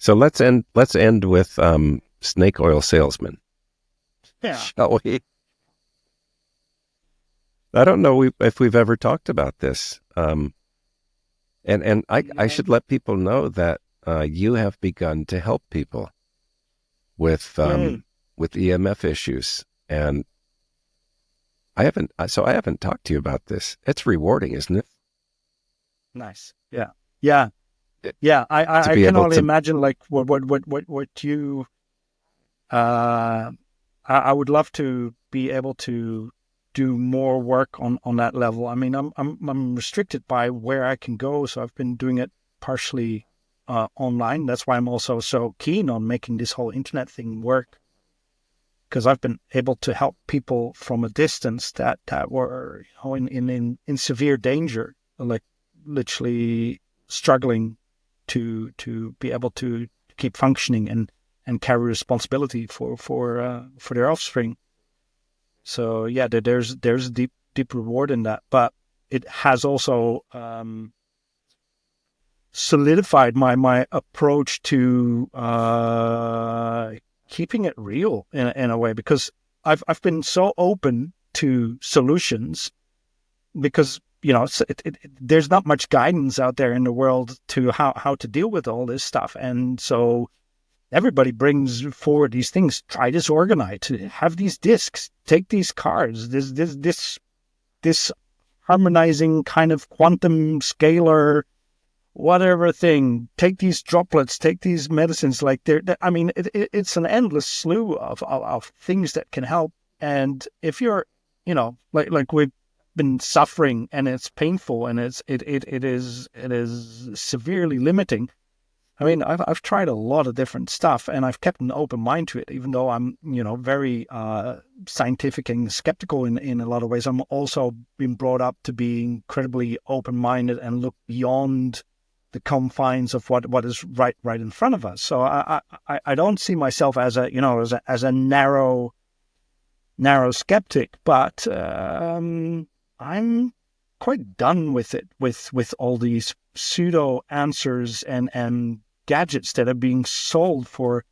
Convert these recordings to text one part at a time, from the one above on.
So let's end with snake oil salesmen, Yeah. shall we? I don't know if we've ever talked about this. And I Yeah. should let people know that you have begun to help people with Yay. with EMF issues, and I haven't talked to you about this. It's rewarding, isn't it? Nice. Yeah. Yeah. It- Yeah. to I be can able only to. imagine like what you uh I would love to be able to do more work on that level. I mean, I'm restricted by where I can go, so I've been doing it partially online. That's why I'm also so keen on making this whole internet thing work, because I've been able to help people from a distance that were, you know, in severe danger, like literally struggling to be able to keep functioning and carry responsibility for their offspring. So yeah, there's a deep reward in that, but it has also solidified my approach to keeping it real in a way, because I've been so open to solutions, because you know there's not much guidance out there in the world to how to deal with all this stuff, and so everybody brings forward these things. Try this organite, have these discs, take these cards, this harmonizing kind of quantum scalar whatever thing, take these droplets, take these medicines. Like I mean, it's an endless slew of things that can help. And if you're, you know, like we've been suffering and it's painful and it is severely limiting. I mean, I've tried a lot of different stuff and I've kept an open mind to it, even though I'm, you know, very scientific and skeptical in a lot of ways. I'm also been brought up to be incredibly open minded and look beyond the confines of what is right in front of us. So I don't see myself as a, you know, as a narrow skeptic, but I'm quite done with it, with all these pseudo answers and gadgets that are being sold for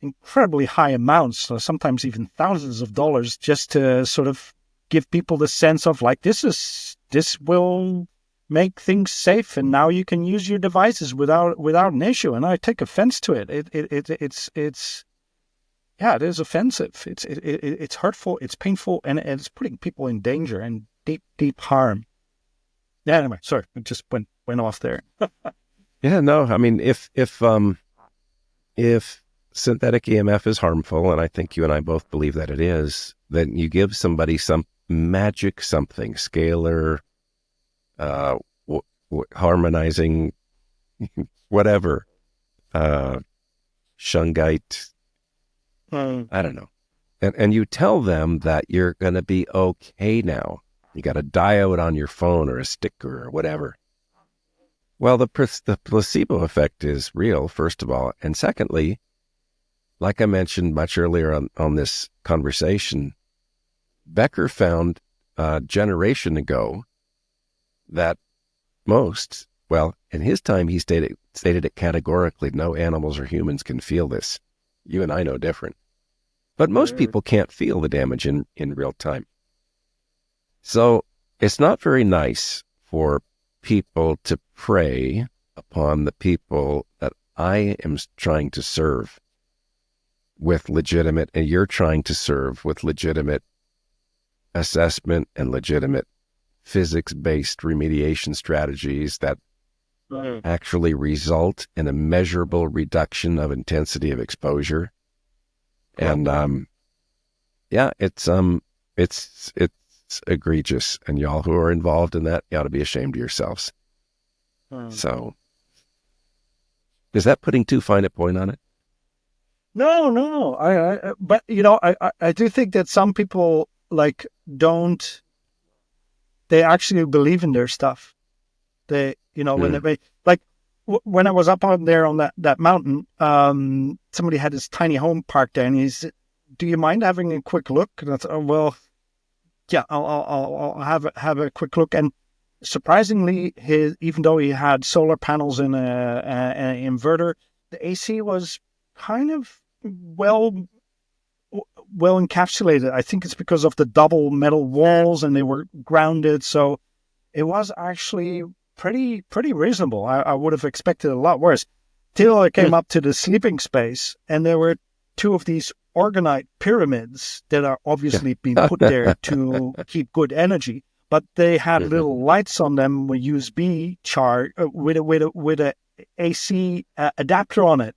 incredibly high amounts, so sometimes even thousands of dollars, just to sort of give people the sense of like, this will make things safe and now you can use your devices without an issue. And I take offense to it. It's yeah, it is offensive. It's hurtful, it's painful, and it's putting people in danger and deep harm. Yeah, anyway, sorry, it just went off there. Yeah, no, I mean, if synthetic EMF is harmful, and I think you and I both believe that it is, then you give somebody some magic something, scalar, uh, harmonizing, whatever, shungite, I don't know. And you tell them that you're going to be okay now. You got a diode on your phone or a sticker or whatever. Well, the placebo effect is real, first of all. And secondly, like I mentioned much earlier on this conversation, Becker found a generation ago that well, in his time, he stated it categorically, no animals or humans can feel this. You and I know different. But most people can't feel the damage in real time. So it's not very nice for people to prey upon the people that I am trying to serve with legitimate, and you're trying to serve with legitimate assessment and legitimate physics-based remediation strategies that actually result in a measurable reduction of intensity of exposure. And yeah, it's egregious, and y'all who are involved in that, you ought to be ashamed of yourselves. So, is that putting too fine a point on it? No. But you know, I do think that some people like don't. They actually believe in their stuff. They, you know, when they like when I was up on there on that mountain, somebody had his tiny home parked there, and he's, "Do you mind having a quick look?" And I thought, "Oh well, yeah, I'll have a quick look." And surprisingly, even though he had solar panels and an inverter, the AC was kind of well encapsulated. I think it's because of the double metal walls and they were grounded. So it was actually pretty reasonable. I would have expected a lot worse. Till I came up to the sleeping space and there were two of these orgonite pyramids that are obviously being put there to keep good energy. But they had little lights on them with USB charge with a AC adapter on it.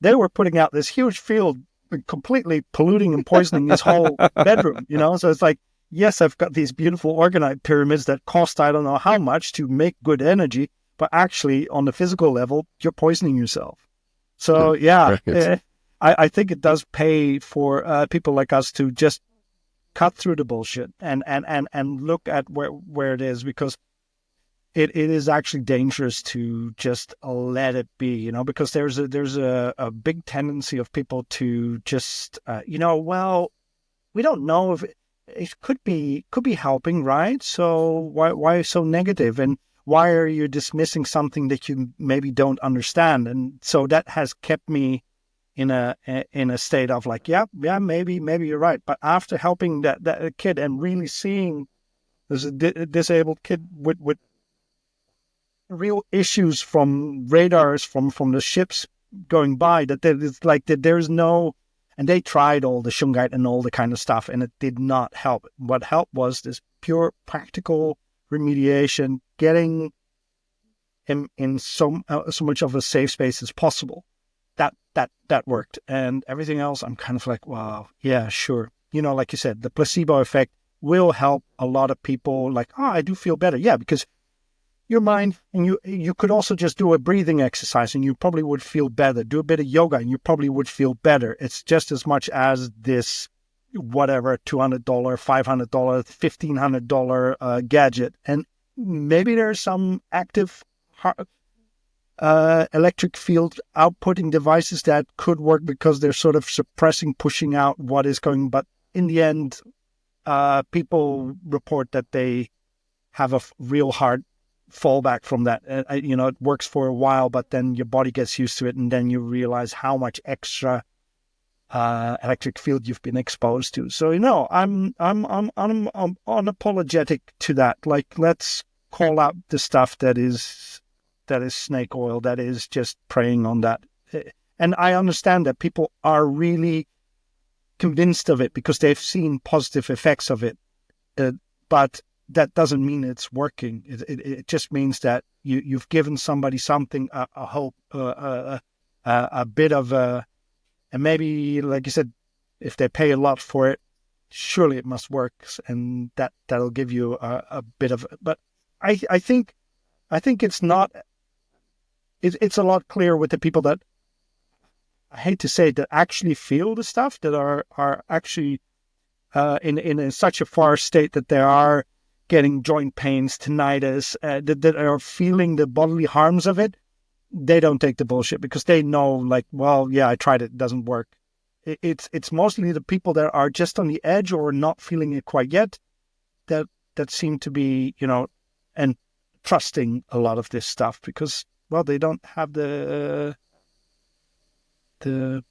They were putting out this huge field, completely polluting and poisoning this whole bedroom. So it's like, yes, I've got these beautiful orgonite pyramids that cost I don't know how much to make good energy, but actually on the physical level, you're poisoning yourself. So yeah, I think it does pay for people like us to just cut through the bullshit and look at where it is, because it is actually dangerous to just let it be, because there's a big tendency of people to just, well, we don't know if it could be helping, right? So why so negative, and why are you dismissing something that you maybe don't understand? And so that has kept me in a state of like, yeah, maybe you're right. But after helping that kid and really seeing there's a disabled kid with real issues from radars from the ships going by, that it's like that there's no, and they tried all the shungite and all the kind of stuff and it did not help. What helped was this pure practical remediation, getting him in so much of a safe space as possible. That worked. And everything else, I'm kind of like, wow, yeah, sure. Like you said, the placebo effect will help a lot of people. Like, oh, I do feel better. Yeah, because your mind, and you could also just do a breathing exercise and you probably would feel better. Do a bit of yoga and you probably would feel better. It's just as much as this whatever $200, $500, $1,500 gadget. And maybe there's some active electric field outputting devices that could work because they're sort of suppressing, pushing out what is going. But in the end, people report that they have a real hard fallback from that. It works for a while, but then your body gets used to it, and then you realize how much extra electric field you've been exposed to. So I'm unapologetic to that. Like, let's call out the stuff that is snake oil, that is just preying on that. And I understand that people are really convinced of it because they've seen positive effects of it, but that doesn't mean it's working. It just means that you've given somebody something, a hope, a bit of a, and maybe, like you said, if they pay a lot for it, surely it must work, and that'll give you a bit of. But I think it's not. It's a lot clearer with the people that, I hate to say it, that actually feel the stuff, that are actually in such a far state that they are getting joint pains, tinnitus, that are feeling the bodily harms of it. They don't take the bullshit because they know, like, well, yeah, I tried it doesn't work. It's mostly the people that are just on the edge or not feeling it quite yet that seem to be, and trusting a lot of this stuff because, well, they don't have the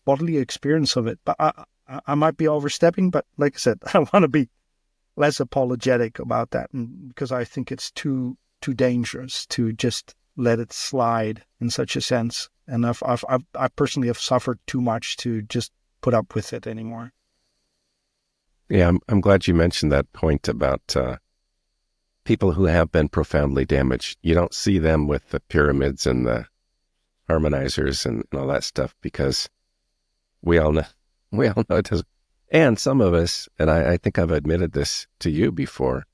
bodily experience of it. But I might be overstepping, but like I said, I want to be less apologetic about that, and because I think it's too dangerous to just let it slide in such a sense. And I personally have suffered too much to just put up with it anymore. Yeah, I'm glad you mentioned that point about people who have been profoundly damaged. You don't see them with the pyramids and the harmonizers and all that stuff because we all know it doesn't. And some of us, and I think I've admitted this to you before,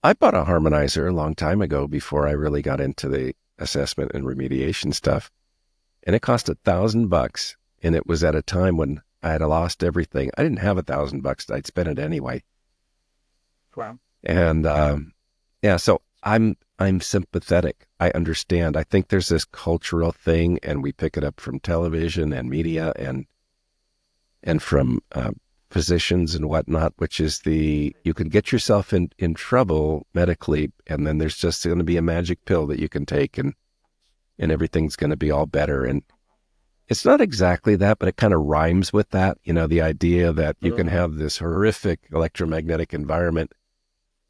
I bought a harmonizer a long time ago before I really got into the assessment and remediation stuff. And it cost $1,000. And it was at a time when I had lost everything. I didn't have $1,000. I'd spent it anyway. Wow. And so I'm sympathetic. I understand. I think there's this cultural thing, and we pick it up from television and media and from physicians and whatnot, which is you can get yourself in trouble medically, and then there's just going to be a magic pill that you can take, and everything's going to be all better. And It's not exactly that, but it kind of rhymes with that. The idea that you can have this horrific electromagnetic environment,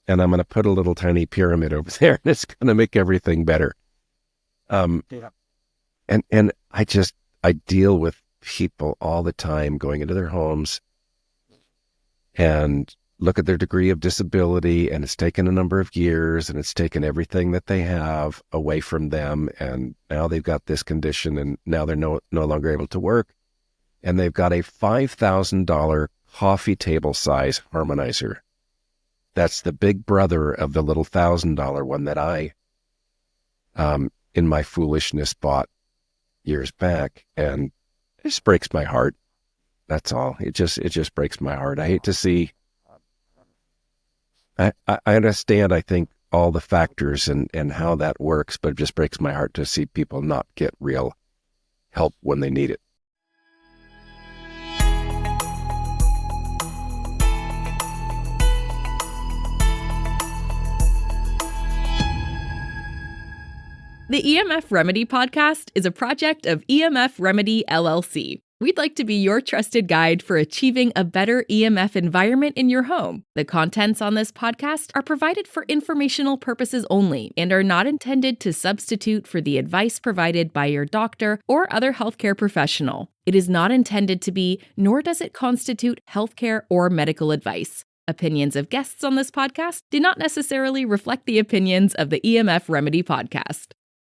and I'm going to put a little tiny pyramid over there, and it's going to make everything better. Yeah. And I deal with people all the time going into their homes and look at their degree of disability, and it's taken a number of years, and it's taken everything that they have away from them, and now they've got this condition, and now they're no longer able to work, and they've got a $5,000 coffee table size harmonizer. That's the big brother of the little $1,000 one that I, in my foolishness, bought years back, and it just breaks my heart. That's all. It just breaks my heart. I hate to see. I understand, I think, all the factors and how that works, but it just breaks my heart to see people not get real help when they need it. The EMF Remedy podcast is a project of EMF Remedy LLC. We'd like to be your trusted guide for achieving a better EMF environment in your home. The contents on this podcast are provided for informational purposes only and are not intended to substitute for the advice provided by your doctor or other healthcare professional. It is not intended to be, nor does it constitute healthcare or medical advice. Opinions of guests on this podcast do not necessarily reflect the opinions of the EMF Remedy podcast.